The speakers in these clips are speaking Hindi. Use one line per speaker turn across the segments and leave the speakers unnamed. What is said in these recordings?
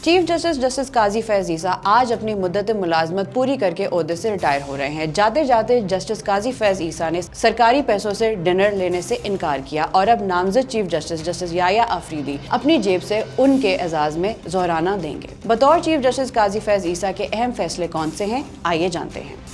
चीफ जस्टिस जस्टिस काजी फैज ईसा आज अपनी मुद्दत मुलाजमत पूरी करके ओहदे से रिटायर हो रहे हैं। जाते जाते जस्टिस काजी फैज ईसा ने सरकारी पैसों से डिनर लेने से इनकार किया और अब नामजद चीफ जस्टिस जस्टिस याया अफरीदी अपनी जेब से उनके एजाज में जोहराना देंगे। बतौर चीफ जस्टिस काजी फैज ईसा के अहम फैसले कौन से हैं, आइए जानते हैं।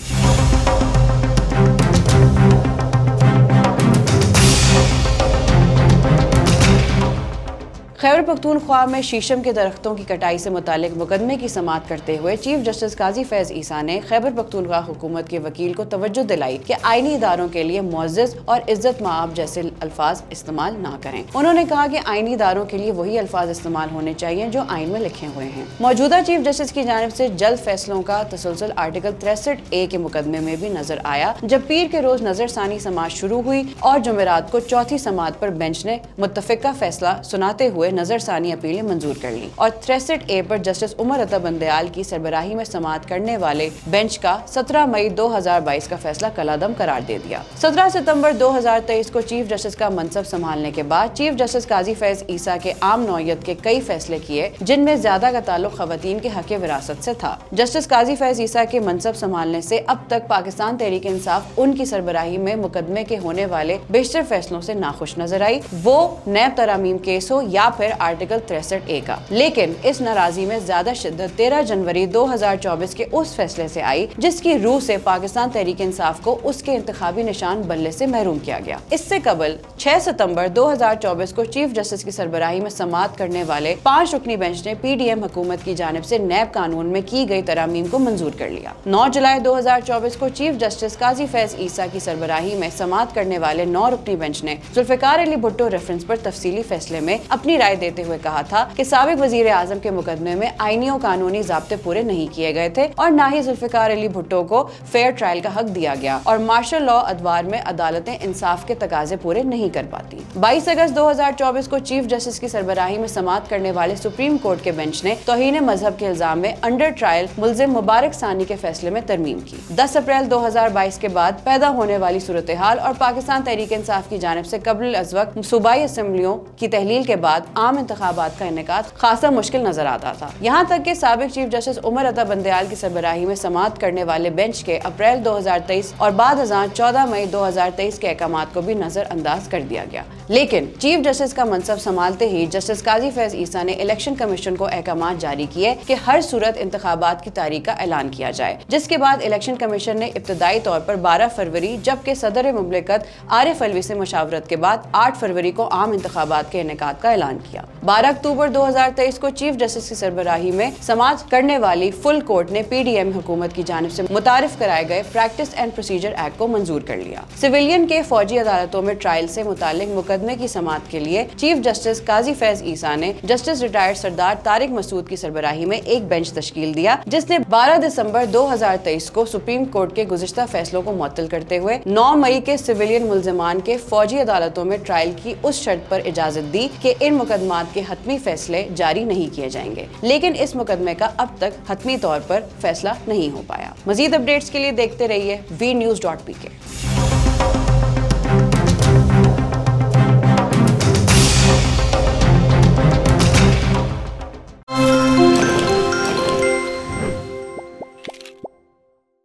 खैबर पख्तूनख्वा में शीशम के दरख्तों की कटाई से मुतालिक मुकदमे की समाअत करते हुए चीफ जस्टिस काजी फैज ईसा ने खैबर पख्तूनख्वा हुकूमत के वकील को तवज्जो दिलाई कि आईनी इदारों के लिए मुअज़्ज़ज़ और इज्जत माआब जैसे अल्फाज इस्तेमाल ना करें। उन्होंने कहा कि आईनी इदारों के लिए वही अल्फाज इस्तेमाल होने चाहिए जो आइन में लिखे हुए हैं। मौजूदा चीफ जस्टिस की जानिब से जल्द फैसलों का तसलसल आर्टिकल 63A के मुकदमे में भी नजर आया, जब पीर के रोज नजरसानी समाअत शुरू हुई और जुमेरात को चौथी समाअत पर बेंच ने मुत्तफिका फैसला सुनाते हुए नजरसानी अपीलें मंजूर कर ली और 63A पर जस्टिस उमर अता बंदयाल की सरबराही में समाअत करने वाले बेंच का 17 मई 2022 का फैसला कलादम करार दे दिया। 17 सितंबर 2023 को चीफ जस्टिस का मनसब संभालने के बाद चीफ जस्टिस काजी फैज ईसा के आम नौयत के कई फैसले किए, जिनमें ज्यादा का ताल्लुक खवातीन के हक विरासत से था। जस्टिस काजी फैज ईसा के मनसब संभालने से अब तक पाकिस्तान तहरीक इंसाफ उनकी सरबराही में मुकदमे के होने वाले बेशतर फैसलों से नाखुश नजर आई, वो नैब तरामीम केस हो या फिर आर्टिकल 63A का। लेकिन इस नाराजगी में ज्यादा शिद्दत 13 जनवरी 2024 के उस फैसले से आई जिसकी रूह से पाकिस्तान तहरीक इंसाफ को उसके इंतखाबी निशान बल्ले से महरूम किया गया। इससे कबल 6 सितंबर 2024 को चीफ जस्टिस की सरबराही में समाअत करने वाले 5 रुकनी बेंच ने PDM हुकूमत की जानिब से नैब कानून में की गई तरामीम को मंजूर कर लिया। 9 जुलाई 2024 को चीफ जस्टिस काजी फैज ईसा की सरबराही में समाअत करने वाले 9 रुकनी बेंच ने जुल्फिकार अली भुट्टो रेफरेंस पर तफसीली फैसले में अपनी राय देते हुए कहा था कि साबिक वजीर आजम के मुकदमे में आईनी और कानूनी ज़ाब्ते पूरे नहीं किए गए थे और न ही जुल्फिकार अली भुट्टो को फेयर ट्रायल का हक दिया गया और मार्शल लॉ अदवार में अदालतें इंसाफ के तकाजे पूरे नहीं कर पाती। 22 अगस्त 2024 को चीफ जस्टिस की सरबराही में समाअत करने वाले सुप्रीम कोर्ट के बेंच ने तौहीन मजहब के इल्जाम में अंडर ट्रायल मुल्जिम मुबारक सानी के फैसले में तरमीम की। 10 अप्रैल 2022 के बाद पैदा होने वाली सूरत हाल और पाकिस्तान तहरीक इंसाफ की जानिब से कबल अज़ वक्त सूबाई असम्बलियों की तहलील के बाद आम इंतखाबात का इनेकाद खासा मुश्किल नजर आता था। यहाँ तक कि साबिक चीफ जस्टिस उमर अता बंदयाल की सरबराही में समाअत करने वाले बेंच के अप्रैल 2023 और बाद अज़ां 14 मई 2023 के अहकामात को भी नजरअंदाज कर दिया गया। लेकिन चीफ जस्टिस का मनसब संभालते ही जस्टिस काजी फैज ईसा ने इलेक्शन कमीशन को अहकामात जारी किए कि हर सूरत इंतखाबात की तारीख का ऐलान किया जाए, जिसके बाद इलेक्शन कमीशन ने इब्तदाई तौर पर 12 फरवरी जबकि सदर मुमलिकत आरिफ अलवी से मशावरत के बाद 8 फरवरी को आम इंतखाबात के इनेकाद का ऐलान किया। 12 अक्टूबर 2023 को चीफ जस्टिस की सरबराही में समाअत करने वाली फुल कोर्ट ने PDM हुकूमत की जानिब से मुतारिफ कराए गए प्रैक्टिस एंड प्रोसीजर एक्ट को मंजूर कर लिया। सिविलियन के फौजी अदालतों में ट्रायल से मुतालिक मुकदमे की समाअत के लिए चीफ जस्टिस काजी फैज ईसा ने जस्टिस रिटायर्ड सरदार तारिक मसूद की सरबराही में एक बेंच तश्कील दिया, जिसने 12 दिसंबर 2023 को सुप्रीम कोर्ट के गुज़िश्ता फैसलों को मुअत्तल करते हुए 9 मई के सिविलियन मुल्जिमान के फौजी अदालतों में ट्रायल की उस शर्त पर इजाजत दी कि इन मुकदमात के हतमी फैसले जारी नहीं किए जाएंगे। लेकिन इस मुकदमे का अब तक हतमी तौर पर फैसला नहीं हो पाया। मजीद अपडेट्स के लिए देखते रहिए vnews.pk।